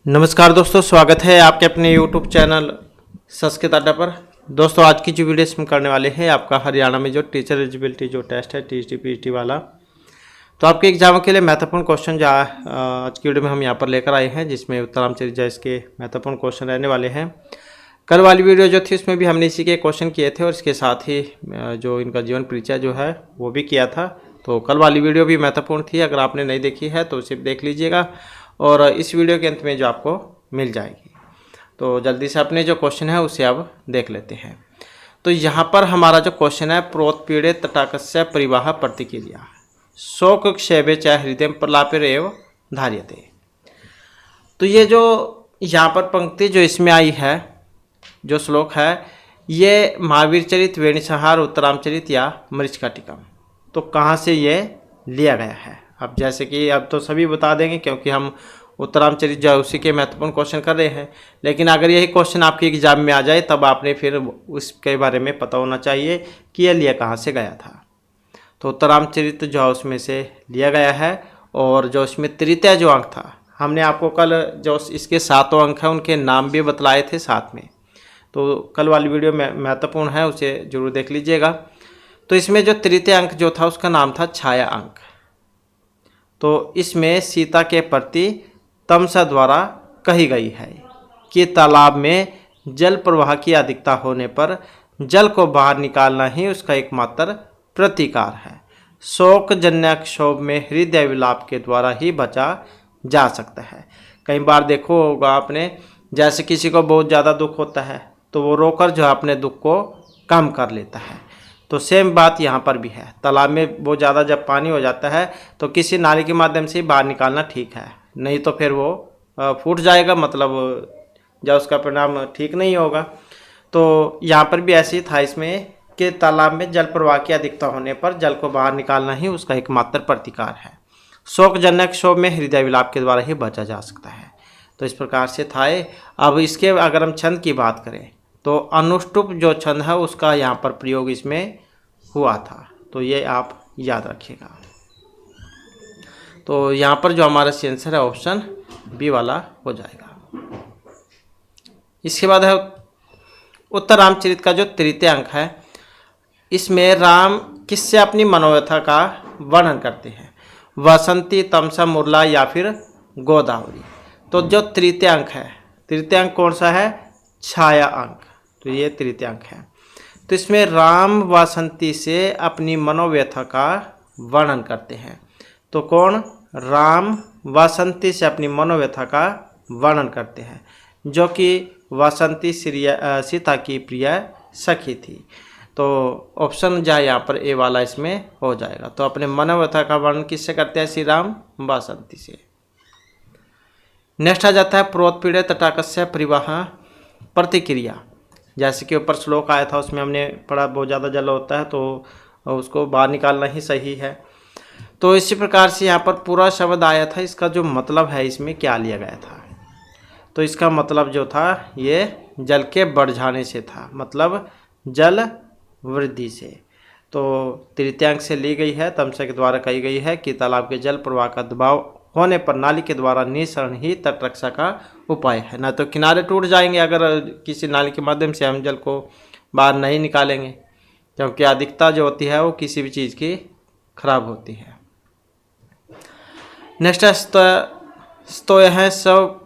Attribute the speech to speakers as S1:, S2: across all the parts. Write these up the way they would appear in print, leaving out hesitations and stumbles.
S1: नमस्कार दोस्तों, स्वागत है आपके अपने YouTube चैनल संस्कृत अड्डा पर। दोस्तों, आज की जो वीडियो इसमें करने वाले हैं आपका हरियाणा में जो टीचर एलिजिबिलिटी जो टेस्ट है टीएचटी पीएचडी वाला, तो आपके एग्जाम के लिए महत्वपूर्ण क्वेश्चन जो आज की वीडियो में हम यहाँ पर लेकर आए हैं, जिसमें उत्तरांचल जो इसके महत्वपूर्ण क्वेश्चन रहने वाले हैं। कल वाली वीडियो जो थी उसमें भी हमने इसी के क्वेश्चन किए थे और इसके साथ ही जो इनका जीवन परिचय जो है वो भी किया था। तो कल वाली वीडियो भी महत्वपूर्ण थी, अगर आपने नहीं देखी है तो उसे देख लीजिएगा और इस वीडियो के अंत में जो आपको मिल जाएगी। तो जल्दी से अपने जो क्वेश्चन है उसे अब देख लेते हैं। तो यहाँ पर हमारा जो क्वेश्चन है, प्रोत्पीड़े तटाकस्य परिवाह प्रतिक्रिया शोक क्षेपे च हृदय प्रलापेरेव धार्यते। तो ये जो यहाँ पर पंक्ति जो इसमें आई है, जो श्लोक है, ये महावीर चरित, वेणुसंहार, उत्तरामचरित या मरीचिकाटिकम। तो कहाँ से ये लिया गया है? अब जैसे कि अब तो सभी बता देंगे क्योंकि हम उत्तरामचरित जो है उसी के महत्वपूर्ण क्वेश्चन कर रहे हैं। लेकिन अगर यही क्वेश्चन आपके एग्जाम में आ जाए तब आपने फिर उसके बारे में पता होना चाहिए कि यह लिया कहाँ से गया था। तो उत्तरामचरित जो है उसमें से लिया गया है और जो इसमें तृतीय जो अंक था, हमने आपको कल जो इसके 7 अंक हैं उनके नाम भी बतलाए थे साथ में। तो कल वाली वीडियो में महत्वपूर्ण है, उसे जरूर देख लीजिएगा। तो इसमें जो तृतीय अंक जो था उसका नाम था छाया अंक। तो इसमें सीता के प्रति तमसा द्वारा कही गई है कि तालाब में जल प्रवाह की अधिकता होने पर जल को बाहर निकालना ही उसका एकमात्र प्रतिकार है। शोकजन्य क्षोभ में हृदय विलाप के द्वारा ही बचा जा सकता है। कई बार देखो होगा आपने, जैसे किसी को बहुत ज़्यादा दुख होता है तो वो रोकर जो अपने दुख को कम कर लेता है। तो सेम बात यहाँ पर भी है। तालाब में बहुत ज़्यादा जब पानी हो जाता है तो किसी नाली के माध्यम से बाहर निकालना ठीक है, नहीं तो फिर वो फूट जाएगा, मतलब जब उसका परिणाम ठीक नहीं होगा। तो यहाँ पर भी ऐसे ही था इसमें कि तालाब में जल प्रवाह की अधिकता होने पर जल को बाहर निकालना ही उसका एकमात्र प्रतिकार है। शोकजनक क्षोभ में हृदय विलाप के द्वारा ही बचा जा सकता है। तो इस प्रकार से था। अब इसके अगर हम छंद की बात करें तो अनुष्टुप जो छंद है उसका यहाँ पर प्रयोग इसमें हुआ था। तो ये आप याद रखिएगा। तो यहाँ पर जो हमारा आंसर है ऑप्शन बी वाला हो जाएगा। इसके बाद है उत्तर रामचरित का जो तृतीय अंक है, इसमें राम किससे अपनी मनोव्यथा का वर्णन करते हैं? वसंती, तमसा, मुरला या फिर गोदावरी। तो जो तृतीय अंक है, तृतीय अंक कौन सा है? छाया अंक। तो ये तृतीय अंक है। तो इसमें राम वासंती से अपनी मनोव्यथा का वर्णन करते हैं। तो कौन? राम वासंती से अपनी मनोव्यथा का वर्णन करते हैं, जो कि वासंती सीता की प्रिय सखी थी। तो ऑप्शन जो है यहाँ पर ए वाला इसमें हो जाएगा। तो अपने मनोव्यथा का वर्णन किससे करते हैं? श्री राम वासंती से। नेक्स्ट आ जाता है प्रोत्पीड़े तटाकस्य परिवाह प्रतिक्रिया। जैसे कि ऊपर श्लोक आया था उसमें हमने पढ़ा बहुत ज़्यादा जल होता है तो उसको बाहर निकालना ही सही है। तो इसी प्रकार से यहाँ पर पूरा शब्द आया था, इसका जो मतलब है इसमें क्या लिया गया था? तो इसका मतलब जो था ये जल के बढ़ जाने से था, मतलब जल वृद्धि से। तो तृतीयांक से ली गई है, तमसा के द्वारा कही गई है कि तालाब के जल प्रवाह का दबाव होने पर नाली के द्वारा निःसरण ही तटरक्षा का उपाय है। ना तो किनारे टूट जाएंगे अगर किसी नाली के माध्यम से हम जल को बाहर नहीं निकालेंगे, क्योंकि अधिकता जो होती है वो किसी भी चीज़ की खराब होती है। नेक्स्ट स्तोय है सब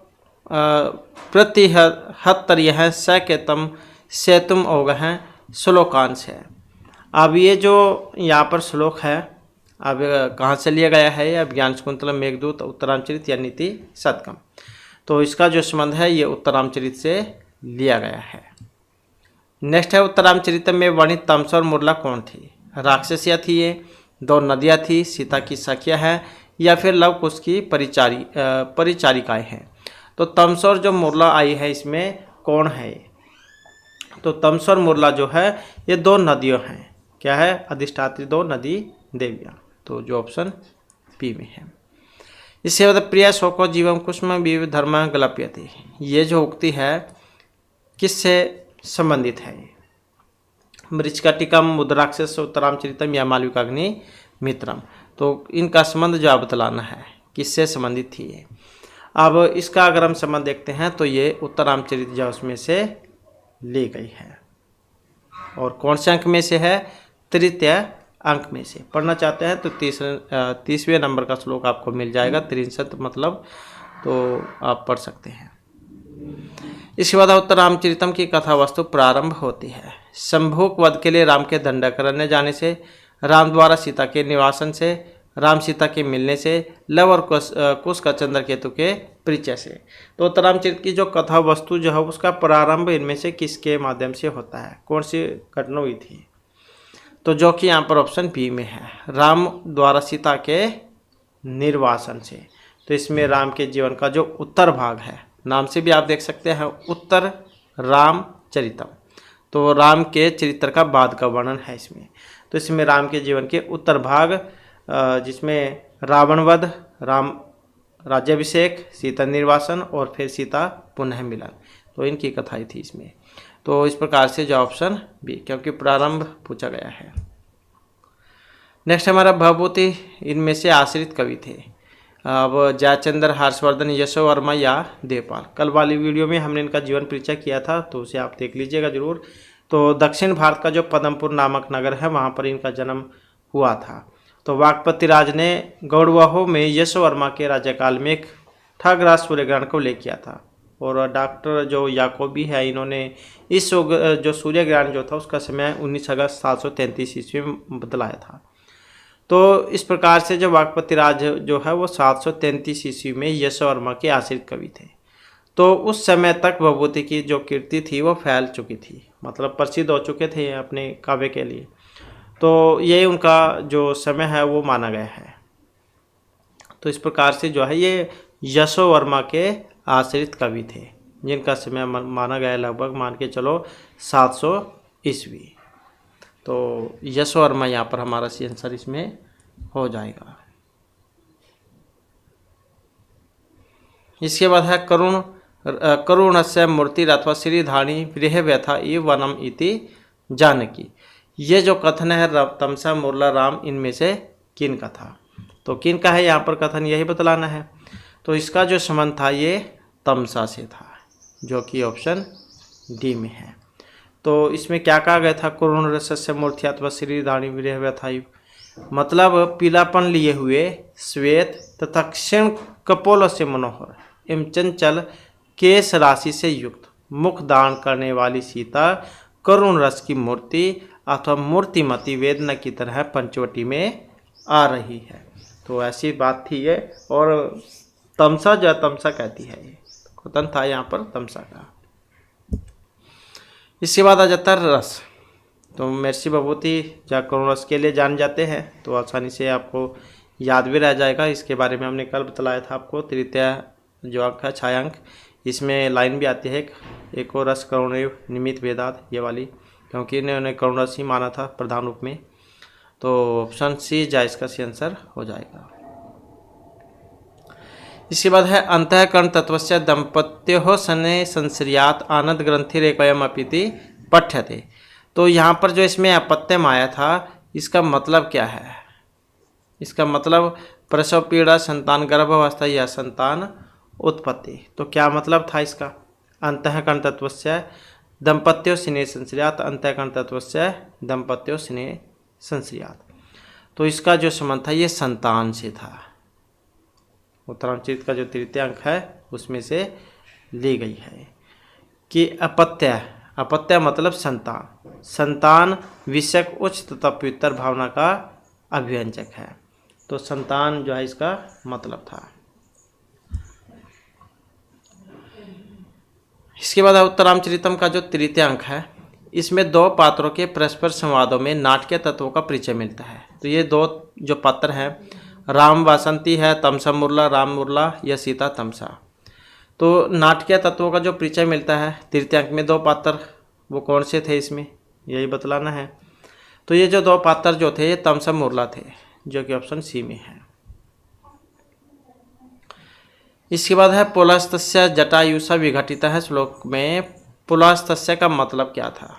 S1: प्रतिहत्तर यह सकेतम सेतुम ओग है श्लोकांश है। अब ये जो यहाँ पर श्लोक है, अब कहाँ से लिया गया है? अब ज्ञान शकुंतलम, मेघदूत, उत्तरामचरित या नीति शतकम। तो इसका जो संबंध है ये उत्तरामचरित से लिया गया है। नेक्स्ट है उत्तरामचरित में वर्णित तमसा और मुरला कौन थी? राक्षसियाँ थी, ये 2 नदियाँ थी, सीता की सखियाँ हैं या फिर लव कुश की परिचारिकाएँ हैं। तो तमसा और जो मुरला आई है इसमें कौन है? तो तमसा और मुरला जो है ये 2 नदियों हैं। क्या है? अधिष्ठात्री 2 नदी देवियाँ। तो जो ऑप्शन पी में है। इसके बाद प्रिया शोको जीवम कुष्म विव धर्म गलप्यते। ये जो उक्ति है किससे संबंधित है? मरीचिकाटिकम, मुद्राक्षस, उत्तरामचरितम या मालविकाग्नि मित्रम। तो इनका संबंध जो आप बतलाना है किससे संबंधित थी ये। अब इसका अगर हम संबंध देखते हैं तो ये उत्तर रामचरित जो उसमें से ली गई है। और कौन से अंक में से है? तृतीय अंक में से। पढ़ना चाहते हैं तो 30वें नंबर का श्लोक आपको मिल जाएगा, 63 मतलब, तो आप पढ़ सकते हैं। इसके बाद उत्तर रामचरितम की कथा वस्तु प्रारंभ होती है। शंभुक वध के लिए राम के दंडकारण्य जाने से, राम द्वारा सीता के निवासन से, राम सीता के मिलने से, लव और कुश का चंद्रकेतु के परिचय से। तो उत्तर रामचरित की जो कथा वस्तु जो है उसका प्रारंभ इनमें से किसके माध्यम से होता है? कौन सी घटना हुई थी? तो जो कि यहाँ पर ऑप्शन बी में है, राम द्वारा सीता के निर्वासन से। तो इसमें राम के जीवन का जो उत्तर भाग है, नाम से भी आप देख सकते हैं उत्तर रामचरितम, तो राम के चरित्र का बाद का वर्णन है इसमें। तो इसमें राम के जीवन के उत्तर भाग, जिसमें रावण वध, राम राज्याभिषेक, सीता निर्वासन और फिर सीता पुनः मिलन, तो इनकी कथाई थी इसमें। तो इस प्रकार से जो ऑप्शन बी, क्योंकि प्रारंभ पूछा गया है। नेक्स्ट हमारा भवभूति इनमें से आश्रित कवि थे। अब जयचंद्र, हर्षवर्धन, यशो वर्मा या देवपाल। कल वाली वीडियो में हमने इनका जीवन परिचय किया था, तो उसे आप देख लीजिएगा जरूर। तो दक्षिण भारत का जो पदमपुर नामक नगर है वहाँ पर इनका जन्म हुआ था। तो वाकपति राज ने गौड़वाहो में यशो वर्मा के राज्यकाल में एक ठगराज सूर्यग्रहण को ले किया था। और डॉक्टर जो याकोबी है, इन्होंने इस जो सूर्य ग्रहण जो था उसका समय 19 अगस्त 733 ईस्वी में बतलाया था। तो इस प्रकार से जो वाकपति राज जो है वो 733 ईस्वी में यशो वर्मा के आश्रित कवि थे। तो उस समय तक भवभूति की जो कीर्ति थी वो फैल चुकी थी, मतलब प्रसिद्ध हो चुके थे अपने काव्य के लिए। तो ये उनका जो समय है वो माना गया है। तो इस प्रकार से जो है ये यशो वर्मा के आश्रित कवि थे, जिनका समय माना गया लगभग मान के चलो 700 ईस्वी। तो यशो वर्मा यहाँ पर हमारा सी आंसर इसमें हो जाएगा। इसके बाद है करुणस्य मूर्ति अथवा श्रीधानी गृह व्यथा इव वनम इति जानकी। ये जो कथन है तमसा मुरला राम, इनमें से किन का था? तो किन का है यहाँ पर कथन, यही बतलाना है। तो इसका जो संबंध था ये तमसा से था, जो कि ऑप्शन डी में है। तो इसमें क्या कहा गया था? करुण रसस्य मूर्ति अथवा श्रीधानी गृह व्यथा, मतलब पीलापन लिए हुए श्वेत तथा क्षीण कपोल से मनोहर एवं चंचल केश राशि से युक्त मुख दान करने वाली सीता करुण रस की मूर्ति अथवा मूर्तिमती वेदना की तरह पंचवटी में आ रही है। तो ऐसी बात थी ये। और तमसा जो तमसा कहती है, ये कथन था यहाँ पर तमसा का। इसके बाद आ जाता है रस। तो महर्षि भवभूति जहाँ करुण रस के लिए जान जाते हैं, तो आसानी से आपको याद भी रह जाएगा। इसके बारे में हमने कल बतलाया था आपको। तृतीय जो अंक है छायांक, इसमें लाइन भी आती है एक और रस करुण निमित्त वेदात, ये वाली, क्योंकि इन्होंने करुण रस ही माना था प्रधान रूप में। तो ऑप्शन सी जा इसका सी आंसर हो जाएगा। इसके बाद है अंतःकरण तत्वस्य दंपत्यो सने संश्रियात आनंद ग्रंथिरेकयम अपीति पठ्यते। तो यहाँ पर जो इसमें अपत्यम आया था, इसका मतलब क्या है? इसका मतलब प्रसव पीड़ा, संतान गर्भावस्था या संतान उत्पत्ति। तो क्या मतलब था इसका? अंतःकरण तत्वस्य दंपत्यो स्नेह संश्रियात, अंतःकरण तत्वस्य दंपत्यो स्नेह संश्रियात। तो इसका जो संबंध था ये संतान से था। उत्तरांचरित का जो तृतीय अंक है उसमें से ली गई है कि अपत्य मतलब संतान, संतान विषयक उच्च तथा पवित्र भावना का अभिव्यंजक है। तो संतान जो है इसका मतलब था। इसके बाद उत्तरामचरितम का जो तृतीय अंक है, इसमें दो पात्रों के परस्पर संवादों में नाटकीय तत्वों का परिचय मिलता है। तो ये दो जो पात्र हैं, राम वासंती है, तमसा मुरला राम मुरला या सीता तमसा। तो नाटकीय तत्वों का जो परिचय मिलता है तृतीय अंक में, दो पात्र वो कौन से थे इसमें यही बतलाना है। तो ये जो दो पात्र जो थे ये तमसा मुरला थे, जो कि ऑप्शन सी में है। इसके बाद है पुलस्तस्य जटायुषा विघटित है श्लोक में। पुलस्तस्य का मतलब क्या था?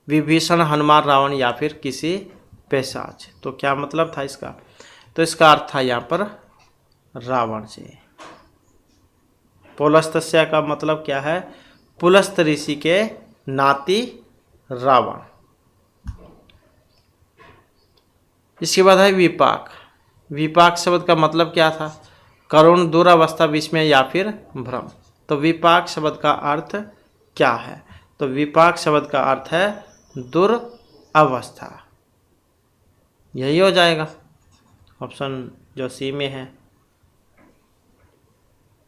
S1: विभीषण, हनुमान, रावण या फिर किसी पैशाच। तो क्या मतलब था इसका? तो इसका अर्थ था यहाँ पर रावण से। पुलस्तस्य का मतलब क्या है? पुलस्त ऋषि के नाती रावण। इसके बाद है विपाक। विपाक शब्द का मतलब क्या था? करुण, दुरावस्था, विस्मय या फिर भ्रम। तो विपाक शब्द का अर्थ क्या है? तो विपाक शब्द का अर्थ है दुरावस्था। यही हो जाएगा ऑप्शन जो सी में है,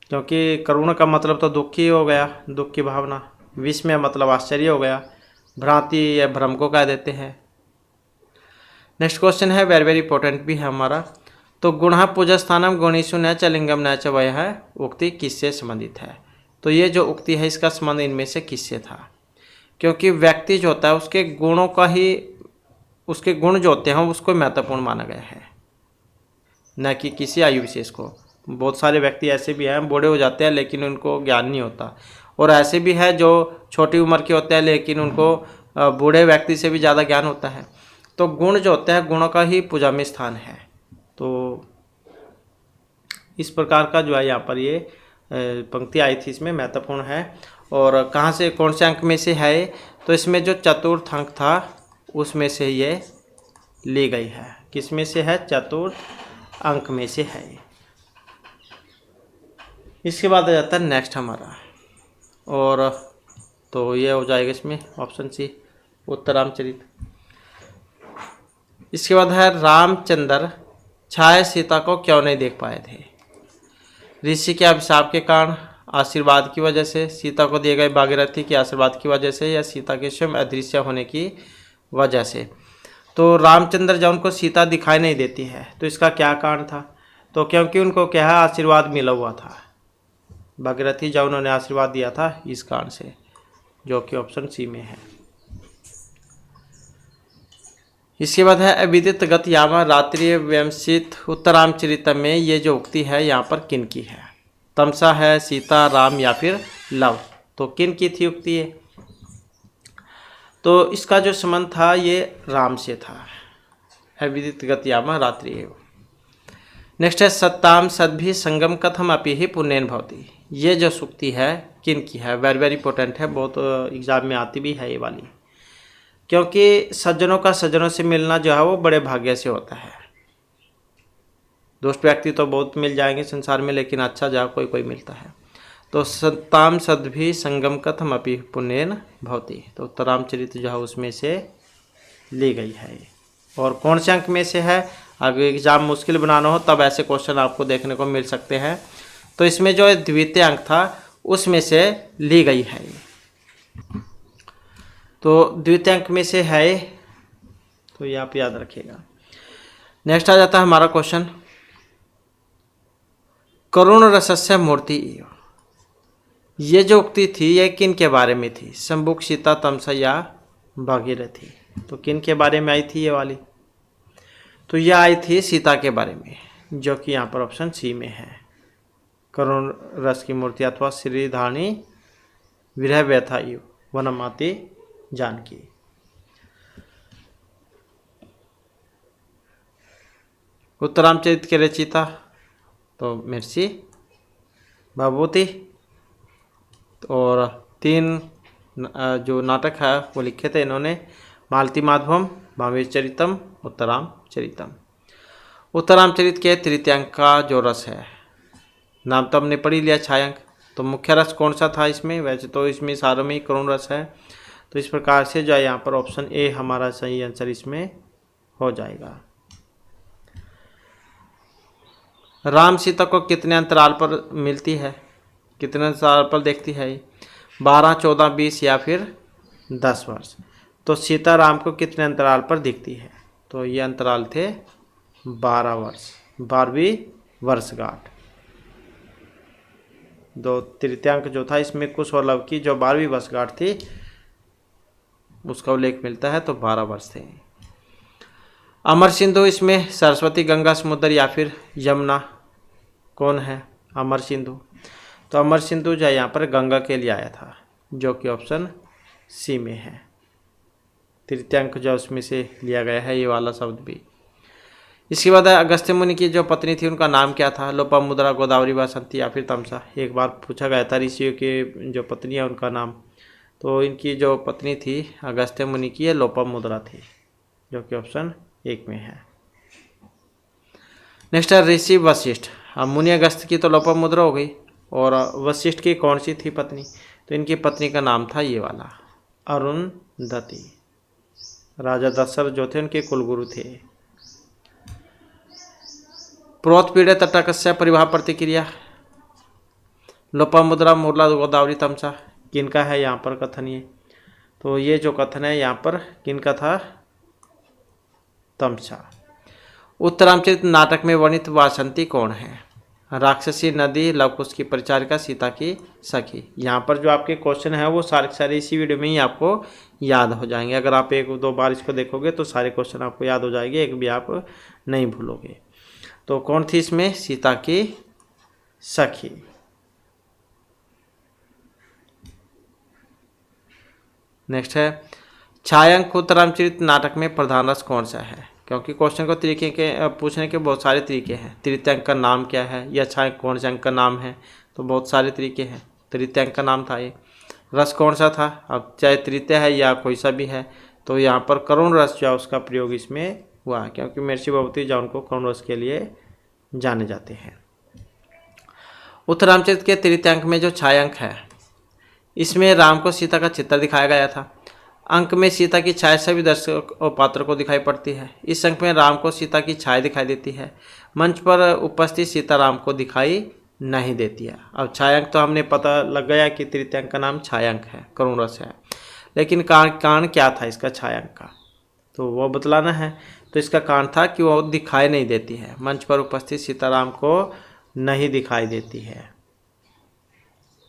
S1: क्योंकि करुण का मतलब तो दुखी हो गया, दुख की भावना। विस्मय मतलब आश्चर्य हो गया। भ्रांति या भ्रम को कह देते हैं। नेक्स्ट क्वेश्चन है वेरी वेरी इंपॉर्टेंट भी है हमारा। तो गुणः पूजस्थानम गुणीषु न च लिंगम न च वयः उक्ति किससे संबंधित है? तो ये जो उक्ति है इसका संबंध इनमें से किससे था? क्योंकि व्यक्ति जो होता है उसके गुणों का ही, उसके गुण जो होते हैं उसको महत्वपूर्ण माना गया है, न कि किसी आयु विशेष को। बहुत सारे व्यक्ति ऐसे भी हैं बूढ़े हो जाते हैं लेकिन उनको ज्ञान नहीं होता, और ऐसे भी है जो छोटी उम्र के होते हैं लेकिन उनको बूढ़े व्यक्ति से भी ज़्यादा ज्ञान होता है। तो गुण जो होते हैं गुणों का ही पूजा में स्थान है। तो इस प्रकार का जो है यहाँ पर ये पंक्ति आई थी, इसमें महत्वपूर्ण है। और कहाँ से, कौन से अंक में से है? तो इसमें जो चतुर्थ अंक था उसमें से ये ली गई है। किस में से है? चतुर्थ अंक में से है। इसके बाद आ जाता है नेक्स्ट हमारा, और तो ये हो जाएगा इसमें ऑप्शन सी उत्तरामचरित। इसके बाद है रामचंद्र छाया सीता को क्यों नहीं देख पाए थे? ऋषि के अभिशाप के कारण, आशीर्वाद की वजह से, सीता को दिए गए भागीरथी के आशीर्वाद की वजह से, या सीता के स्वयं अदृश्य होने की वजह से। तो रामचंद्र जब उनको सीता दिखाई नहीं देती है तो इसका क्या कारण था? तो क्योंकि उनको क्या है आशीर्वाद मिला हुआ था, भागीरथी जब उन्होंने आशीर्वाद दिया था इस कारण से, जो कि ऑप्शन सी में है। इसके बाद है अविदित गत यामा रात्रि व्यंसित उत्तरामचरित में ये जो उक्ति है यहाँ पर किन की है? तमसा है, सीता, राम या फिर लव? तो किन की थी उक्ति ये? तो इसका जो संबंध था ये राम से था। अविदित गत यामा रात्रि एव। नेक्स्ट है सत्ताम सद्भि संगम कथम अपि ही पुण्यन भवति। ये जो सूक्ति है किन की है? वेरी वेरी इंपॉर्टेंट है, बहुत एग्जाम में आती भी है ये वाली, क्योंकि सज्जनों का सज्जनों से मिलना जो है वो बड़े भाग्य से होता है। दुष्ट व्यक्ति तो बहुत मिल जाएंगे संसार में, लेकिन अच्छा जा कोई कोई मिलता है। तो सत्ताम सद्भि संगम कथम अपि पुण्यन भवति, तो उत्तरामचरित जो है उसमें से ली गई है। और कौन से अंक में से है? अगर एग्जाम मुश्किल बनाना हो तब ऐसे क्वेश्चन आपको देखने को मिल सकते हैं। तो इसमें जो द्वितीय अंक था उसमें से ली गई है। तो द्वितीय अंक में से है, तो ये आप याद रखिएगा। नेक्स्ट आ जाता है हमारा क्वेश्चन, करुण रसस्य मूर्ति। ये जो उक्ति थी ये किन के बारे में थी? शंभुक, सीता, तमसा या भागीरथी? तो किन के बारे में आई थी ये वाली? तो यह आई थी सीता के बारे में, जो कि यहाँ पर ऑप्शन सी में है। करुण रस की मूर्ति अथवा श्रीधानी विरह व्यथा वनमाति जानकी। उत्तरामचरित के रचयिता तो महर्षि भवभूति, और 3 जो नाटक है वो लिखे थे इन्होंने, मालती माधवम, भावेर चरितम, उत्तरामचरितम। उत्तरामचरित के तृतीयांक का जो रस है, नाम तो हमने पढ़ी लिया छायांक। तो मुख्य रस कौन सा था इसमें? वैसे तो इसमें सारों में करुण रस है। तो इस प्रकार से जो है यहाँ पर ऑप्शन ए हमारा सही आंसर इसमें हो जाएगा। राम सीता को कितने अंतराल पर मिलती है, कितने अंतराल पर देखती है? 12, 14, 20 या फिर 10 वर्ष। तो सीता राम को कितने अंतराल पर दिखती है? तो ये अंतराल थे 12 वर्ष, 12वीं वर्षगांठ। दो तृतीयांक जो था इसमें कुश और लव की जो 12वीं वर्षगांठ थी उसका उल्लेख मिलता है, तो 12 वर्ष थे। अमर सिंधु इसमें सरस्वती, गंगा, समुद्र या फिर यमुना? कौन है अमर सिंधु? तो अमर सिंधु जो यहाँ पर गंगा के लिए आया था, जो कि ऑप्शन सी में है। तृतीयांक जो उसमें से लिया गया है ये वाला शब्द भी। इसके बाद अगस्त्य मुनि की जो पत्नी थी उनका नाम क्या था? लोपामुद्रा, गोदावरी, वासंती या फिर तमसा। एक बार पूछा गया था ऋषियों की जो पत्नी है उनका नाम। तो इनकी जो पत्नी थी अगस्त्य मुनि की, ये लोपामुद्रा थी, जो कि ऑप्शन 1 में है। नेक्स्ट है ऋषि वशिष्ठ। अब मुनि अगस्त्य की तो लोपामुद्रा हो गई, और वशिष्ठ की कौन सी थी पत्नी? तो इनकी पत्नी का नाम था ये वाला, अरुंधति। राजा दशरथ जो थे उनके कुलगुरु थे। प्रोतपीड़े तटकस्य परिवाह प्रतिक्रिया, लोपामुद्रा, मुरला, गोदावरी, तमसा, किनका है यहाँ पर कथन? ये तो ये जो कथन है यहाँ पर किनका था? तमसा। उत्तरामचरित नाटक में वर्णित वासंती कौन है? राक्षसी नदी, लवकुश की परिचारिका, सीता की सखी। यहाँ पर जो आपके क्वेश्चन है वो सारे सारे इसी वीडियो में ही आपको याद हो जाएंगे। अगर आप 1-2 बार इसको देखोगे तो सारे क्वेश्चन आपको याद हो जाएंगे, एक भी आप नहीं भूलोगे। तो कौन थी इसमें? सीता की सखी। नेक्स्ट है छायांक उत्तरामचरित नाटक में प्रधान रस कौन सा है? क्योंकि क्वेश्चन को तरीके के पूछने के बहुत सारे तरीके हैं। तृतीय अंक का नाम क्या है, या छायांक कौन से अंक का नाम है? तो बहुत सारे तरीके हैं। तृतीय अंक का नाम था ये। रस कौन सा था? अब चाहे तृतीय है या कोई सा भी है, तो यहाँ पर करुण रस जो है उसका प्रयोग इसमें हुआ है, क्योंकि महर्षि भगवती जो उनको करुण रस के लिए जाने जाते हैं। उत्तरामचरित के तृतीय अंक में जो छायांक है, इसमें राम को सीता का चित्र दिखाया गया था। अंक में सीता की छाया सभी दर्शक और पात्रों को दिखाई पड़ती है। इस अंक में राम को सीता की छाया दिखाई देती है। मंच पर उपस्थित सीता राम को दिखाई नहीं देती है। अब छायांक तो हमने पता लग गया कि तृतीय अंक का नाम छायांक है, करुण रस है, लेकिन कारण क्या था इसका छायांक का, तो वो बतलाना है। तो इसका कारण था कि वो दिखाई नहीं देती है, मंच पर उपस्थित सीताराम को नहीं दिखाई देती है,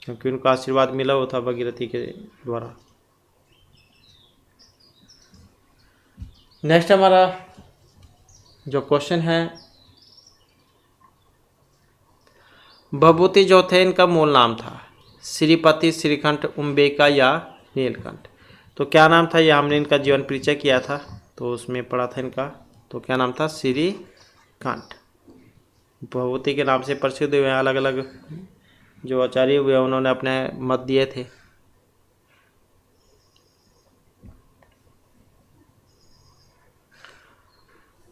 S1: क्योंकि उनका आशीर्वाद मिला हुआ था भगीरथी के द्वारा। नेक्स्ट हमारा जो क्वेश्चन है, भभूति जो थे इनका मूल नाम था श्रीपति, श्रीकंठ, उम्बेका या नीलकंठ। तो क्या नाम था? यह हमने इनका जीवन परिचय किया था, तो उसमें पढ़ा था इनका। तो क्या नाम था? श्रीकंठ। भभूति के नाम से प्रसिद्ध हुए, अलग अलग जो आचार्य हुए उन्होंने अपने मत दिए थे।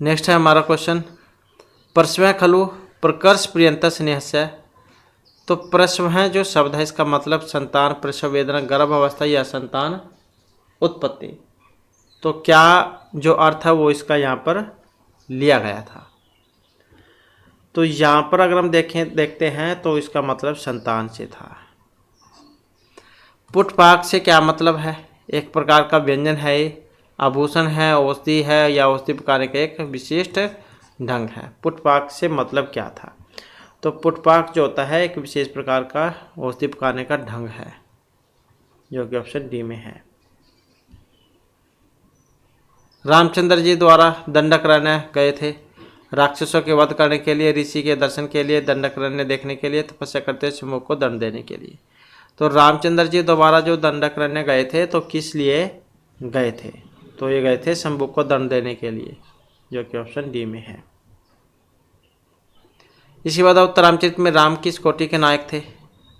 S1: नेक्स्ट है हमारा क्वेश्चन, प्रस्व खलु प्रकर्ष प्रियंत स्नेहस्य। तो प्रस्व है जो शब्द है, इसका मतलब संतान, प्रसव वेदना, गर्भ अवस्था या संतान उत्पत्ति। तो क्या जो अर्थ है वो इसका यहाँ पर लिया गया था? तो यहाँ पर अगर हम देखते हैं तो इसका मतलब संतान से था। पुष्पाक से क्या मतलब है? एक प्रकार का व्यंजन है, आभूषण है, औषधि है, या औषधि पकाने का एक विशिष्ट ढंग है। पुष्पाक से मतलब क्या था? तो पुष्पाक जो होता है एक विशेष प्रकार का औषधि पकाने का ढंग है, जो कि ऑप्शन डी में है। रामचंद्र जी द्वारा दंडकारण्य गए थे राक्षसों के वध करने के लिए, ऋषि के दर्शन के लिए, दंडकारण्य देखने के लिए, तपस्या करते शंभु को दंड देने के लिए। तो रामचंद्र जी दोबारा जो दंडकारण्य गए थे तो किस लिए गए थे? तो ये गए थे शंभु को दंड देने के लिए, जो कि ऑप्शन डी में है। इसी बाद उत्तरामचरित में राम किस कोटि के नायक थे?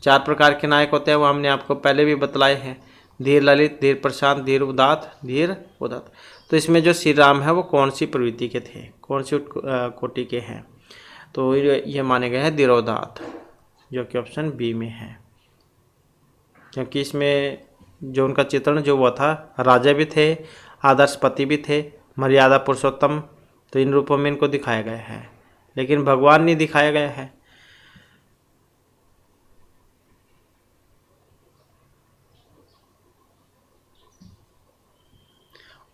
S1: 4 प्रकार के नायक होते हैं, वो हमने आपको पहले भी बतलाए हैं। धीर ललित, धीर प्रशांत, धीर उदात, धीर उदात। तो इसमें जो श्री राम है वो कौन सी प्रवृत्ति के थे, कौन सी कोटि के हैं? तो ये माने गए हैं धीरोदात, जो कि ऑप्शन बी में है, क्योंकि इसमें जो उनका चित्रण जो हुआ था, राजा भी थे, आदर्श पति भी थे, मर्यादा पुरुषोत्तम, तो इन रूपों में इनको दिखाया गया है, लेकिन भगवान नहीं दिखाया गया है।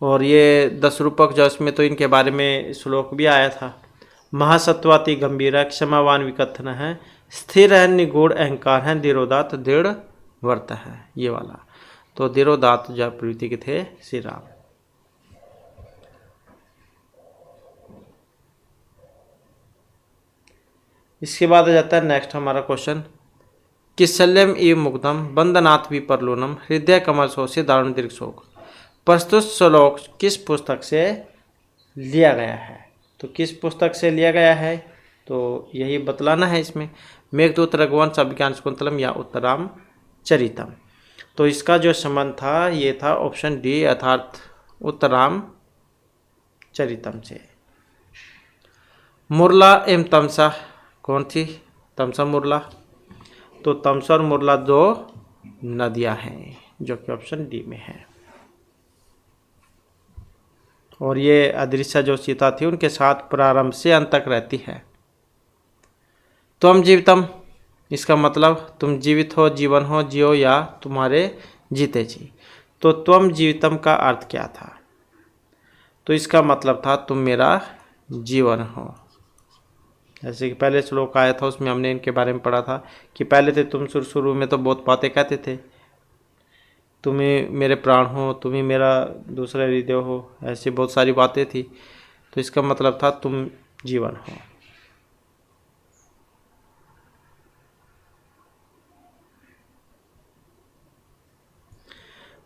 S1: और ये 10 रूपक जो इसमें तो इनके बारे में श्लोक भी आया था। महासत्वाति गंभीर, क्षमावान विकथन है, स्थिर है, निगूढ़ अहंकार है, धीरोदात, दृढ़ व्रत है, ये वाला। तो धीरोदात जो प्रवृत्ति के थे श्री राम। इसके बाद आ जाता है नेक्स्ट हमारा क्वेश्चन, किशल्यम इव मुग्धम बंदनाथ विपरलूनम हृदय कमल शोषे दारुण दीर्घ शोक। प्रस्तुत श्लोक किस पुस्तक से लिया गया है? तो किस पुस्तक से लिया गया है, तो यही बतलाना है इसमें। मेघदूत, रघुवंश, अभिज्ञान शाकुंतलम या उत्तराम चरितम। तो इसका जो संबंध था ये था ऑप्शन डी अर्थात उत्तराम चरितम से। मुरला एवं तमसा कौन थी? तमसा मुरला। तो तमसा और मुरला दो नदियां हैं जो कि ऑप्शन डी में है। और ये अदृश्य जो सीता थी उनके साथ प्रारंभ से अंत तक रहती है। त्वम जीवितम, इसका मतलब तुम जीवित हो, जीवन हो, जियो या तुम्हारे जीते जी। तो त्वम जीवितम का अर्थ क्या था? तो इसका मतलब था तुम मेरा जीवन हो। जैसे कि पहले श्लोक आया था उसमें हमने इनके बारे में पढ़ा था कि पहले थे तुम शुरू में तो बहुत बातें कहते थे, तुम्हें मेरे प्राण हो, तुम्हें मेरा दूसरा हृदय हो, ऐसी बहुत सारी बातें थी। तो इसका मतलब था तुम जीवन हो।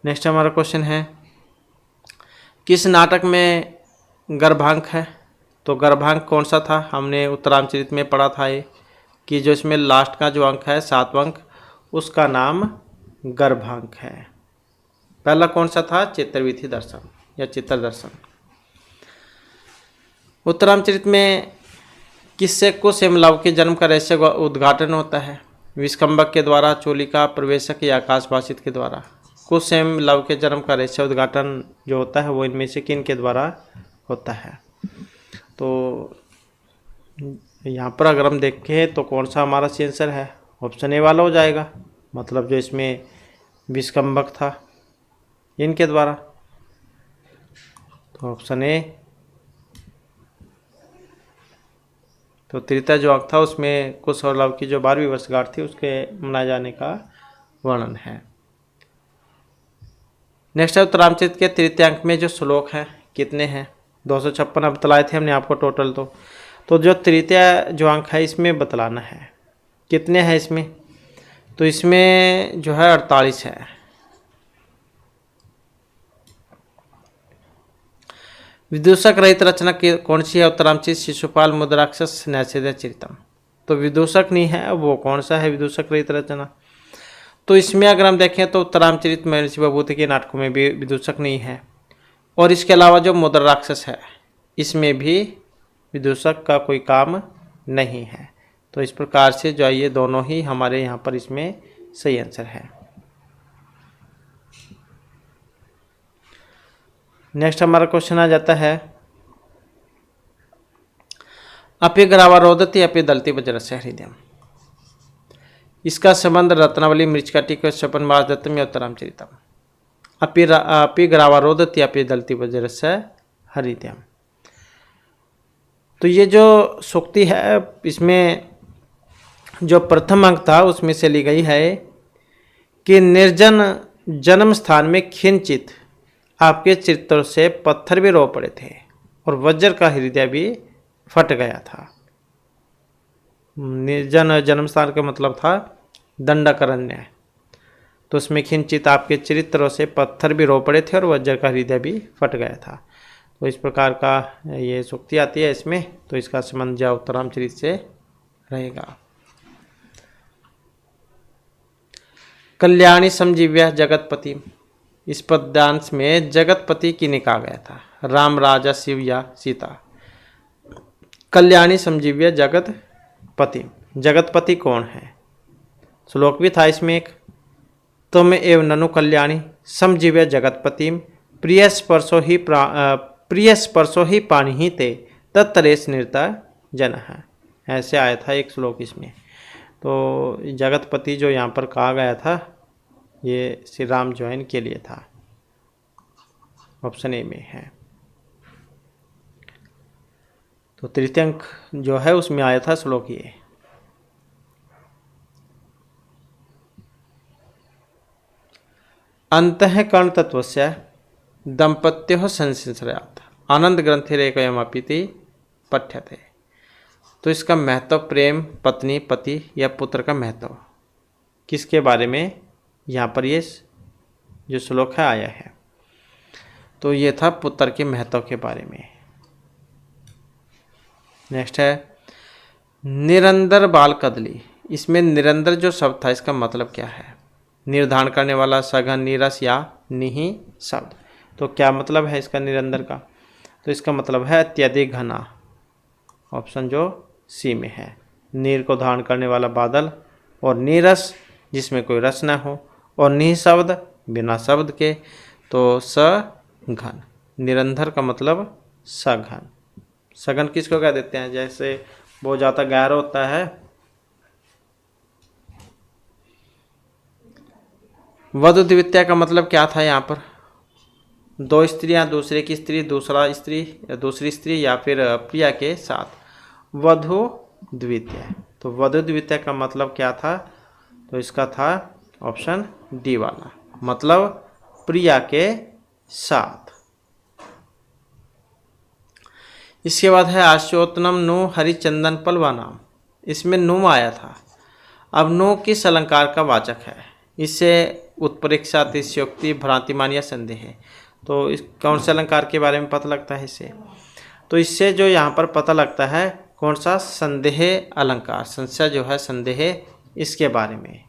S1: नेक्स्ट हमारा क्वेश्चन है, किस नाटक में गर्भांक है? तो गर्भांक कौन सा था? हमने उत्तरामचरित में पढ़ा था ये कि जो इसमें लास्ट का जो अंक है 7वां अंक उसका नाम गर्भांक है। पहला कौन सा था? चित्रवीथी दर्शन या चित्र दर्शन। उत्तरामचरित में किससे कुश एवं लव के जन्म का रहस्य उद्घाटन होता है? विष्कंभक के द्वारा, चोलिका, प्रवेशक या आकाशभाषित के द्वारा? कुश एवं लव के जन्म का रहस्य उद्घाटन जो होता है वो इनमें से किन के द्वारा होता है? तो यहाँ पर अगर हम देखें तो कौन सा हमारा सी आंसर है? ऑप्शन ए वाला हो जाएगा, मतलब जो इसमें विष्कंभक था इनके द्वारा। तो ऑप्शन ए। तो तृतीय जो अंक था उसमें कुश और लव की जो 12वीं वर्षगांठ थी उसके मनाए जाने का वर्णन है। नेक्स्ट है उत्तरामचरित के तृतीय अंक में जो श्लोक हैं कितने हैं? 256 अब बतलाए थे हमने आपको टोटल। तो जो तृतीय जो अंक है इसमें बतलाना है कितने हैं इसमें। तो इसमें जो है 48 है। विदूषक रहित रचना कौन सी है? उत्तरामचरित, शिशुपाल, मुद्राक्षस, नैषधीय चरितम। तो विदूषक नहीं है, वो कौन सा है विदूषक रहित रचना? तो इसमें अगर हम देखें तो उत्तरामचरित महर्षि भभूति के नाटकों में भी विदूषक नहीं है, और इसके अलावा जो मुद्राक्षस है इसमें भी विदूषक का कोई काम नहीं है। तो इस प्रकार से जो ये दोनों ही हमारे यहाँ पर इसमें सही आंसर है। नेक्स्ट हमारा क्वेश्चन आ जाता है, अपि ग्रावारोदति अपि दलति वज्रस्य हृदयम। इसका संबंध रत्नावली, मृच्छकटिक, स्वपनवास दत्तम या उत्तरामचरितम। अपि ग्रावारोदति अपि दलति वज्रस्य हृदयम। तो ये जो सूक्ति है इसमें जो प्रथम अंक था उसमें से ली गई है कि निर्जन जन्म स्थान में खिंचित आपके चित्रों से पत्थर भी रो पड़े थे और वज्र का हृदय भी फट गया था। निर्जन जन्म स्थान का मतलब था दंडकारण्य। तो उसमें खिंचित आपके चरित्रों से पत्थर भी रो पड़े थे और वज्र का हृदय भी फट गया था। तो इस प्रकार का ये सूक्ति आती है इसमें। तो इसका संबंध जो उत्तरामचरित से रहेगा। कल्याणी समजीव्य जगतपति, इस पद्यांश में जगतपति किन्हें कहा गया था? राम, राजा, शिव या सीता? कल्याणी समजीव्य जगतपति, जगतपति कौन है? श्लोक भी था इसमें एक, तुम एव ननु कल्याणी समजीव्य जगतपतिम प्रिय स्पर्शो ही पानी ही ते तत्तरेश नृता जन है। ऐसे आया था एक श्लोक इसमें। तो जगतपति जो यहाँ पर कहा गया था ये श्री राम ज्वाइन के लिए था। ऑप्शन ए में है। तो तृतीय अंक जो है उसमें आया था श्लोक ये। अंतःकरण तत्वस्य दंपत्यो संश्रयात् आनंद ग्रंथिरेकयमपि पठ्यते। तो इसका महत्व प्रेम, पत्नी, पति या पुत्र का महत्व किसके बारे में यहाँ पर ये जो श्लोक है आया है? तो ये था पुत्र के महत्व के बारे में। नेक्स्ट है निरंतर बाल कदली। इसमें निरंतर जो शब्द था इसका मतलब क्या है? निर्धारण करने वाला, सघन, नीरस या निहि शब्द। तो क्या मतलब है इसका निरंतर का? तो इसका मतलब है अत्यधिक घना, ऑप्शन जो सी में है। नीर को धारण करने वाला बादल, और नीरस जिसमें कोई रस न हो, और निहि शब्द बिना शब्द के, तो सघन। निरंतर का मतलब सघन। सघन किसको कह देते हैं? जैसे बहुत ज़्यादा गहरा होता है। वधु द्वितीया का मतलब क्या था यहाँ पर? दो स्त्रियां, दूसरे की स्त्री, दूसरा स्त्री या दूसरी स्त्री, या फिर प्रिया के साथ। वधु द्वितीया। तो वधु द्वितीया का मतलब क्या था? तो इसका था ऑप्शन डी वाला, मतलब प्रिया के साथ। इसके बाद है आश्चोत्तनम नु हरिचंदन पलवा नाम। इसमें नुम आया था। अब नु किस अलंकार का वाचक है? इससे उत्प्रेक्षा, अतिशयोक्ति, भ्रांतिमान या संदेह है। तो इस कौन से अलंकार के बारे में पता लगता है इससे? तो इससे जो यहाँ पर पता लगता है कौन सा? संदेह अलंकार। संशय जो है संदेह, इसके बारे में।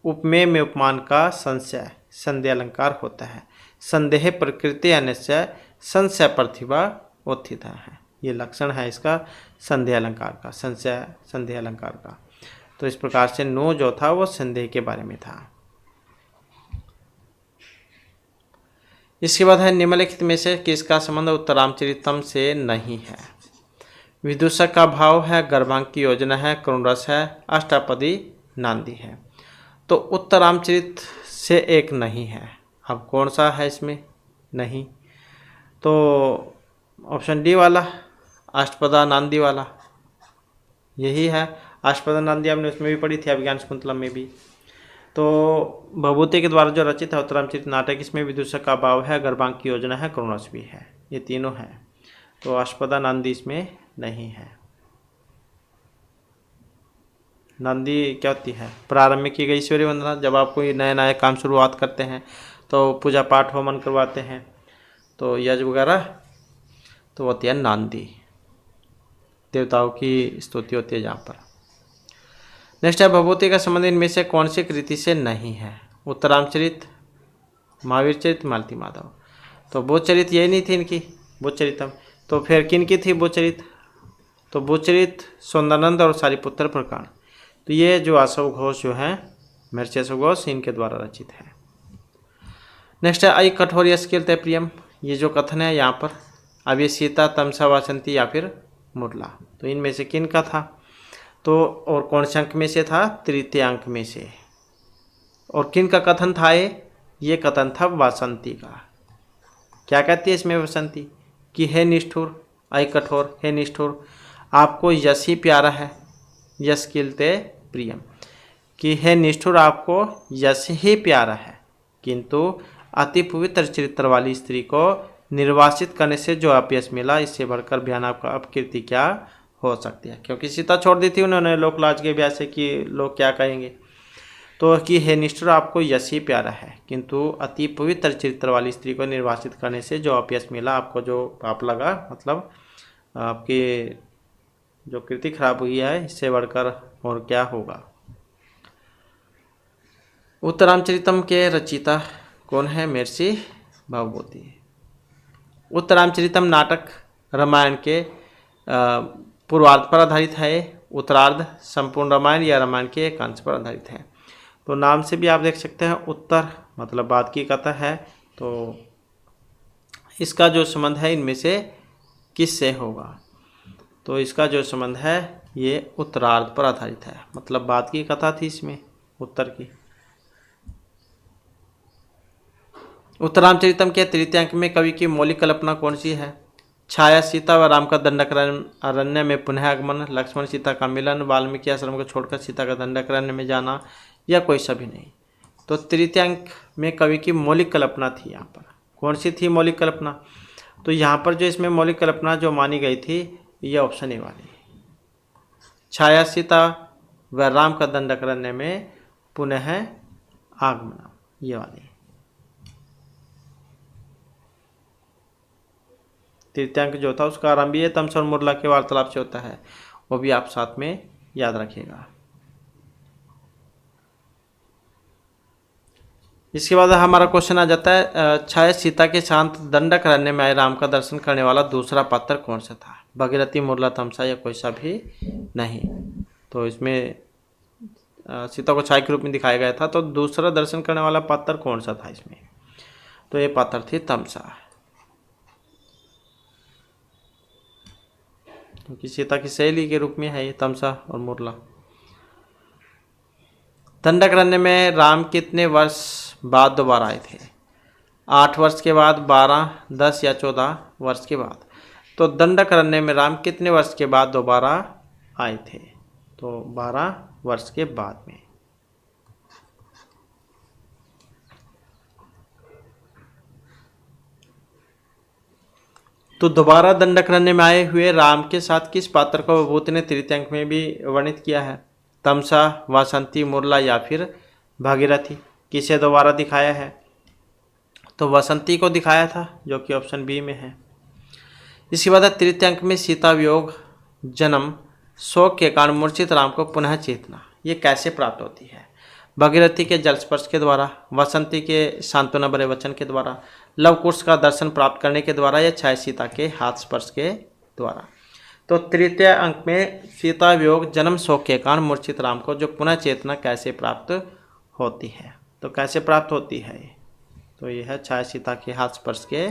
S1: उपमेय में उपमान का संशय संदेह अलंकार होता है। संदेह प्रकृति अनिश्चय, संशय प्रतिभा उत्थित है। ये लक्षण है इसका संदेह अलंकार का, संशय संदेह अलंकार का। तो इस प्रकार से नो जो था वो संदेह के बारे में था। इसके बाद है निम्नलिखित में से किसका संबंध उत्तरामचरितम से नहीं है? विदूषक का भाव है, गर्भांक की योजना है, करुण रस है, अष्टापदी नांदी है। तो उत्तरामचरित से एक नहीं है। अब कौन सा है इसमें नहीं? तो ऑप्शन डी वाला, अष्टपदा नांदी वाला, यही है। अष्टपदा नांदी हमने उसमें भी पढ़ी थी, अभिज्ञान शकुंतलम में भी। तो भभूति के द्वारा जो रचित है उत्तरामचरित नाटक, इसमें विदूषक का भाव है, गर्भांक की योजना है, करुण रस भी है। ये तीनों है। तो अष्टपदा नांदी इसमें नहीं है। नांदी क्या होती है? प्रारंभ में की गई ईश्वरीय वंदना। जब आप कोई नए नए काम शुरुआत करते हैं तो पूजा पाठ होमन करवाते हैं, तो यज्ञ वगैरह, तो होती है नांदी। देवताओं की स्तुति होती है जहाँ पर। नेक्स्ट है भभूति का संबंध इनमें से कौन सी कृति से नहीं है? उत्तरामचरित, महावीर चरित, मालती माधव। तो बोधचरित यही नहीं थी इनकी, बोधचरितम। तो फिर किन की थी बोधचरित? तो बोधचरित सौंदर्यानंद और सारिपुत्र प्रकरण। तो ये जो अशोक घोष जो है, महर्षि अशोक घोष, इनके द्वारा रचित है। नेक्स्ट है अय कठोर यश कीर्ते प्रियम। ये जो कथन है यहाँ पर, अब ये सीता, तमसा, वासंती या फिर मुरला, तो इनमें से किन का था? तो और कौन से अंक में से था? तृतीय अंक में से। और किन का कथन था ये कथन था वासंती का। क्या कहती है इसमें वासंती? कि हे निष्ठुर, अय कठोर, हे निष्ठुर, आपको यश ही प्यारा है, यश कीलते प्रियम। कि हे निष्ठुर, आपको यश ही प्यारा है, किंतु अति पवित्र चरित्र वाली स्त्री को निर्वासित करने से जो अपयश मिला, इससे बढ़कर भयानक अपकीर्ति क्या हो सकती है? क्योंकि सीता छोड़ दी थी उन्होंने लोकलाज के ब्याह से कि लोग क्या कहेंगे। तो कि हे निष्ठुर, आपको यश ही प्यारा है, किंतु अति पवित्र चरित्र वाली स्त्री को निर्वासित करने से जो अपयश मिला, आपको जो पाप लगा, मतलब आपकी जो कृति खराब हुई है, इससे बढ़कर और क्या होगा। उत्तरामचरितम के रचयिता कौन है? महर्षि भवभूति। उत्तरामचरितम नाटक रामायण के पूर्वार्ध पर आधारित है। उत्तरार्ध संपूर्ण रामायण या रामायण के एक अंश पर आधारित है। तो नाम से भी आप देख सकते हैं, उत्तर मतलब बाद की कथा है। तो इसका जो संबंध है इनमें से किससे होगा? तो इसका जो संबंध है ये उत्तरार्ध पर आधारित है, मतलब बाद की कथा थी इसमें, उत्तर की। उत्तरामचरितम के तृतीय अंक में कवि की मौलिक कल्पना कौन सी है? छाया, सीता व राम का दंडक अरण्य में पुनः आगमन, लक्ष्मण सीता का मिलन, वाल्मीकि आश्रम को छोड़कर सीता का दंडक अरण्य में जाना, या कोई सभी नहीं। तो तृतीय अंक में कवि की मौलिक कल्पना थी। यहाँ पर कौन सी थी मौलिक कल्पना? तो यहाँ पर जो इसमें मौलिक कल्पना जो मानी गई थी, ये ऑप्शन ए वाली, छाया, सीता व राम का दंडक अरण्य में पुनः आगमन, ये वाली। तृतीय अंक जो था उसका आरंभ भी तमसा और मुरला के वार्तालाप से होता है, वो भी आप साथ में याद रखिएगा। इसके बाद हमारा क्वेश्चन आ जाता है, छाया सीता के शांत दंडक रहने में आए राम का दर्शन करने वाला दूसरा पात्र कौन सा था? भगीरथी, मुरला, तमसा या कोई सा भी नहीं। तो इसमें सीता को छाया के रूप में दिखाया गया था, तो दूसरा दर्शन करने वाला पात्र कौन सा था इसमें? तो ये पात्र थी तमसा, क्योंकि सीता की सहेली के रूप में है ये तमसा और मुरला। दंडक रहने में राम कितने वर्ष बाद दोबारा आए थे? 8 वर्ष के बाद, 12, 10 या 14 वर्ष के बाद। तो दंडक रहने में राम कितने वर्ष के बाद दोबारा आए थे? तो 12 वर्ष के बाद में। तो दोबारा दंडक रहने में आए हुए राम के साथ किस पात्र को विभूति ने तृतीय अंक में भी वर्णित किया है? तमसा, वासंती, मुरला या फिर भागीरथी? किसे दोबारा दिखाया है? तो वासंती को दिखाया था, जो कि ऑप्शन बी में है। इसके बाद तृतीय अंक में सीता वियोग, जन्म, शोक के कारण मूर्छित राम को पुनः चेतना, ये कैसे प्राप्त होती है? भागीरथी के जल स्पर्श के द्वारा, वासंती के सांत्वना भरे वचन के द्वारा, लव कुश का दर्शन प्राप्त करने के द्वारा या छाया सीता के हाथ स्पर्श के द्वारा? तो तृतीय अंक में सीता वियोग, जन्म, शोक के कारण मूर्छित राम को जो पुनः चेतना कैसे प्राप्त होती है? तो कैसे प्राप्त होती है? तो यह है छाया सीता के हाथ स्पर्श के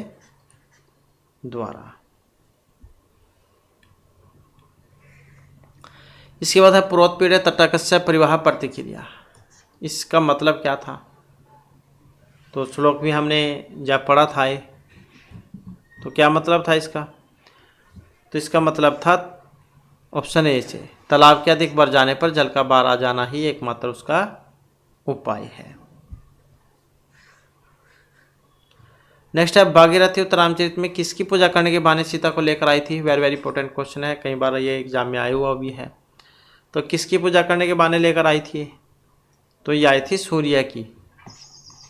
S1: द्वारा। इसके बाद है पूर्वोत्पीड़ित तटकस्य परिवाह प्रतिक्रिया, इसका मतलब क्या था? तो श्लोक भी हमने जब पढ़ा था ये, तो क्या मतलब था इसका? तो इसका मतलब था ऑप्शन ए से, तालाब के अधिक भर जाने पर जल का बाहर आ जाना ही एकमात्र उसका उपाय है। नेक्स्ट है, भागीरथी और रामचरित में किसकी पूजा करने के बहाने सीता को लेकर आई थी? वेरी वेरी इंपॉर्टेंट क्वेश्चन है, कई बार ये एग्जाम में आया हुआ भी है। तो किसकी पूजा करने के बहाने लेकर आई थी? तो ये आई थी सूर्य की,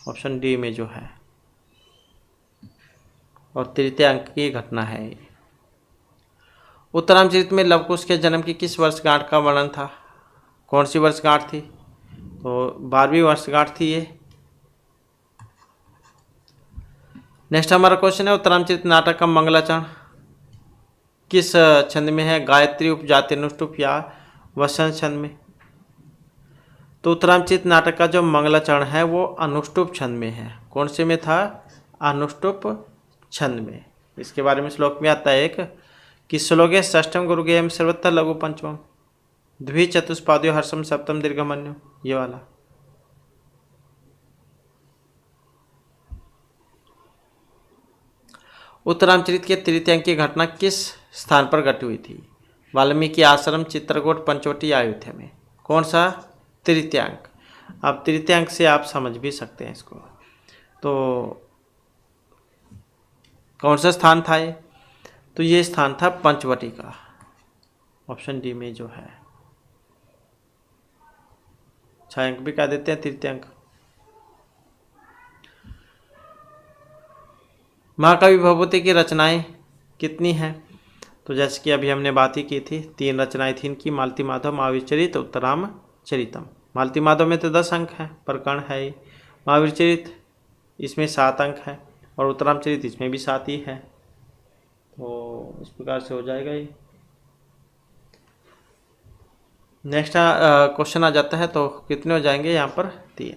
S1: ऑप्शन डी में जो है, और तृतीय अंक की घटना है ये। उत्तरामचरित में लवकुश के जन्म की किस वर्षगांठ का वर्णन था? कौन सी वर्षगांठ थी? तो 12वीं वर्षगांठ थी ये। नेक्स्ट हमारा क्वेश्चन है, उत्तरामचरित नाटक का मंगलाचरण किस छंद में है? गायत्री, उपजाति, अनुष्टुप या वसंत छंद में? तो उत्तरामचरित नाटक का जो मंगलाचरण है वो अनुष्टुप छंद में है। कौन से में था? अनुष्टुप छंद में। इसके बारे में श्लोक में आता है एक, कि श्लोके षष्ठम गुरुगेयम सर्वत्र लघु पंचमम द्वि चतुष्पाद्यो हर्षम सप्तम दीर्घमन्यु, ये वाला। उत्तरामचरित के तृतीय अंक की घटना किस स्थान पर घटी हुई थी? वाल्मीकि आश्रम, चित्रकूट, पंचवटी या अयोध्या में? कौन सा? तृतीय अंक। अब तृतीय अंक से आप समझ भी सकते हैं इसको। तो कौन सा स्थान था ये? तो ये स्थान था पंचवटी का, ऑप्शन डी में जो है। छाया अंक भी कह देते हैं तृतीय अंक। महाकवि भभूति की रचनाएं कितनी हैं? तो जैसे कि अभी हमने बात ही की थी, 3 रचनाएं थी इनकी, मालती माधव, महावीर चरित, उत्तराम चरितम। मालती माधव में तो 10 अंक हैं, प्रकरण है ये। महावीर चरित इसमें 7 अंक हैं, और उत्तराम चरित इसमें भी 7 ही है। तो इस प्रकार से हो जाएगा ये। नेक्स्ट क्वेश्चन आ जाता है, तो कितने हो जाएंगे यहाँ पर? 3।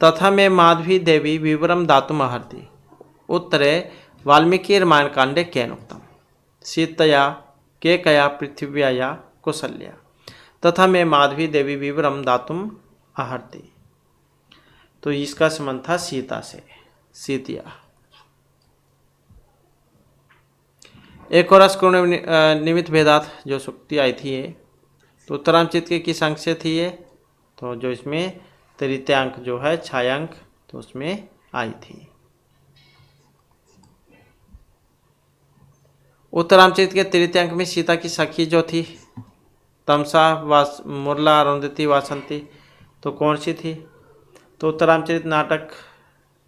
S1: तथा में माधवी देवी विवरम दातुम अर्हति, उत्तरे वाल्मीकि रामायण कांडे केन उक्तम? सीतया, केकया, पृथिव्या या कौसल्या? तथा में माधवी देवी विवरम दातुम अर्हति, तो इसका संबंध था सीता से, सीतिया। एक और अस्कुण निमित्त भेदात जो सुक्ति आई थी ये, तो उत्तरामचरित के किस अंक से थी ये? तो जो इसमें तृतीय अंक जो है, छायांक, तो उसमें आई थी। उत्तरामचरित के तृतीय अंक में सीता की सखी जो थी तमसा, मुरला, अरुंधति, वासंती, तो कौन सी थी? तो उत्तरामचरित नाटक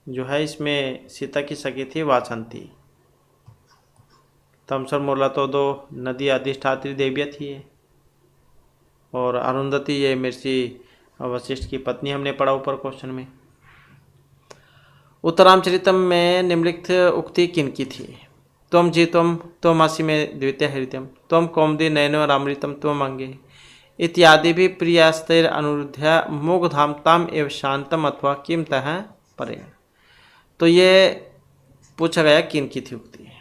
S1: जो है इसमें सीता की सखी थी वासंती। तमसर मोरला तो दो नदी अधिष्ठात्री देवियाँ थी ये। और अरुंधति ये महर्षि वशिष्ठ की पत्नी, हमने पढ़ा ऊपर क्वेश्चन में। उत्तरामचरितम में निम्नलिखित उक्ति किनकी थी? त्वम जीतम त्वमसि में द्वितीय हृदयम त्वम कौमुदी नयनोरामृतम त्वम अंगे इत्यादि भी प्रियास्तेर अनुरुद्ध्या मोघधाम ताम एव शांतम अथवा किम तह परे। तो ये पूछा गया किनकी थी उक्ति?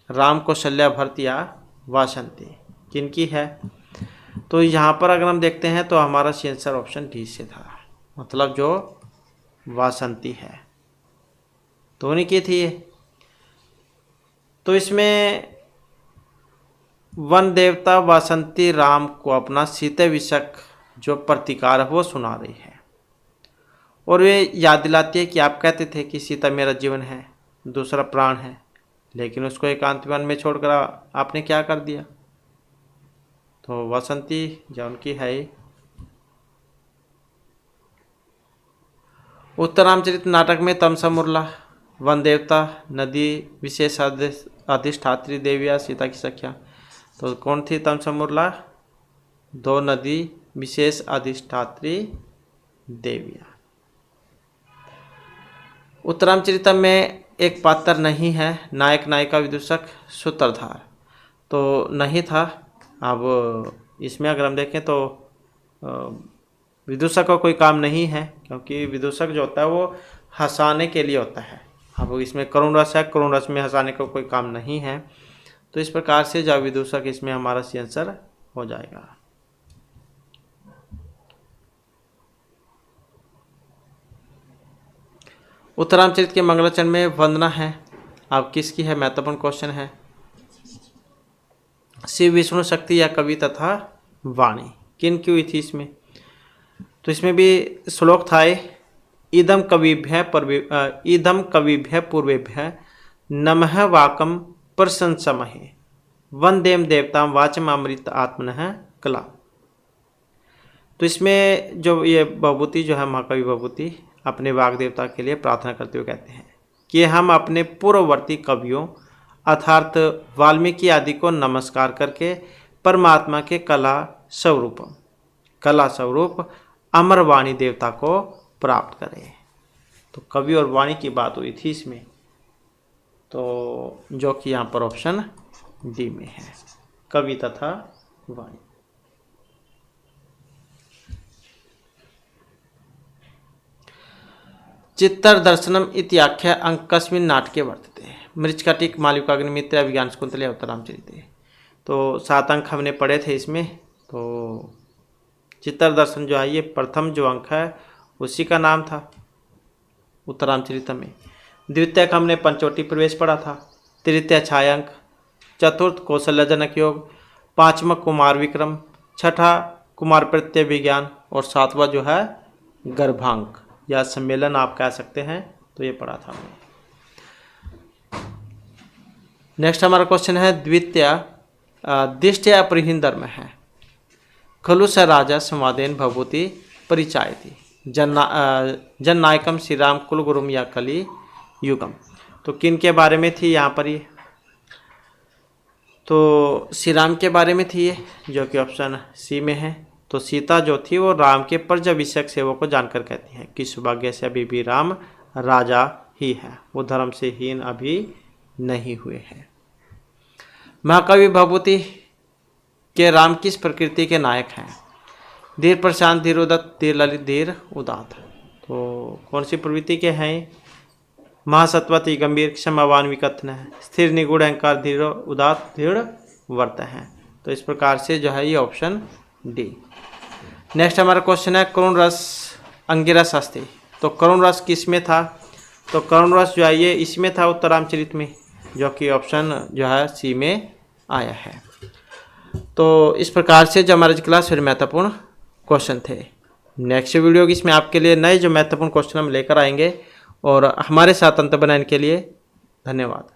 S1: राम कौशल्या भरत या वासंती, किनकी है? तो यहाँ पर अगर हम देखते हैं तो हमारा आंसर ऑप्शन डी से था, मतलब जो वासंती है तो उन्हीं की थी ये। तो इसमें वन देवता वासंती राम को अपना सीते विषक जो प्रतिकार है वो सुना रही है और वे याद दिलाती है कि आप कहते थे कि सीता मेरा जीवन है, दूसरा प्राण है, लेकिन उसको एकांत वन में छोड़कर आपने क्या कर दिया। तो वासंती जो उनकी है। उत्तरामचरित नाटक में तमसा मुरला, वन देवता, नदी विशेष अधिष्ठात्री देविया, सीता की सखिया, तो कौन थी तमसा मुरला? दो नदी विशेष अधिष्ठात्री देविया। उत्तरामचरितम में एक पात्र नहीं है, नायक नायिका विदूषक सूत्रधार, तो नहीं था। अब इसमें अगर हम देखें तो विदूषक का कोई काम नहीं है, क्योंकि विदूषक जो होता है वो हंसाने के लिए होता है। अब इसमें करुण रस है, करुण रस में हंसाने का कोई काम नहीं है, तो इस प्रकार से जो विदूषक इसमें हमारा सी आंसर हो जाएगा। उत्तरामचरित के मंगलाचरण में वंदना है, अब किसकी है? महत्वपूर्ण क्वेश्चन है। शिव विष्णु शक्ति या कवि तथा वाणी, किन की हुई थी इसमें? तो इसमें भी श्लोक था, इदम कविभ्य पूर्वेभ्य नमः वाकम प्रशंसमहे वंदेम देवताम वाचम अमृत आत्मनः कला। तो इसमें जो ये भभूति जो है महाकवि भभूति अपने वाग देवता के लिए प्रार्थना करते हुए कहते हैं कि हम अपने पूर्ववर्ती कवियों अर्थात वाल्मीकि आदि को नमस्कार करके परमात्मा के कला स्वरूप अमर वाणी देवता को प्राप्त करें। तो कवि और वाणी की बात हुई थी इसमें, तो जो कि यहाँ पर ऑप्शन डी में है, कवि तथा वाणी। चित्तर दर्शनम इत्याख्या अंक कस्मिन् नाटके वर्तते, मृच्छकटिक मालविकाग्निमित्र अभिज्ञान शकुंतला उत्तरामचरिते। तो 7 अंक हमने पढ़े थे इसमें। तो चित्तर दर्शन जो है ये प्रथम जो अंक है उसी का नाम था उत्तरामचरित में। द्वितीय का हमने पंचवटी प्रवेश पढ़ा था, तृतीय छायांक, चतुर्थ कौशल्यजनक योग, 5वां कुमार विक्रम, 6ठा कुमार प्रत्यय विज्ञान और 7वां जो है गर्भांक या सम्मेलन आप कह सकते हैं। तो ये पढ़ा था हमने। नेक्स्ट हमारा क्वेश्चन है द्वितीय दिष्ट अपरिहीन धर्म है, खलु स राजा संवादेन भभूति परिचायति जननायकम श्री राम कुलगुरुम या कली युगम। तो किन के बारे में थी यहाँ पर ये? तो श्री राम के बारे में थी ये, जो कि ऑप्शन सी में है। तो सीता जो थी वो राम के प्रजाभिषेक सेवक को जानकर कहती है कि सौभाग्य से अभी भी राम राजा ही है, वो धर्म से हीन अभी नहीं हुए हैं। महाकवि भभूति के राम किस प्रकृति के नायक हैं? धीर प्रशांत, धीर उदत्त, धीर ललित, धीर उदात। तो कौन सी प्रवृत्ति के हैं? महासत्वती, गंभीर, क्षमावान, विकथन है, स्थिर, निगूढ़, अहंकार, धीर उदात, दृढ़ वर्त हैं। तो इस प्रकार से जो है ये ऑप्शन डी। नेक्स्ट हमारा क्वेश्चन है करुण रस अंगिरस अस्ति। तो करुण रस किस में था? तो करुण रस जो है ये इसमें था उत्तरामचरित में, जो कि ऑप्शन जो है सी में आया है। तो इस प्रकार से जो हमारे क्लास फिर महत्वपूर्ण क्वेश्चन थे। नेक्स्ट वीडियो इसमें आपके लिए नए जो महत्वपूर्ण क्वेश्चन हम लेकर आएंगे और हमारे साथ अंत बनाने के लिए धन्यवाद।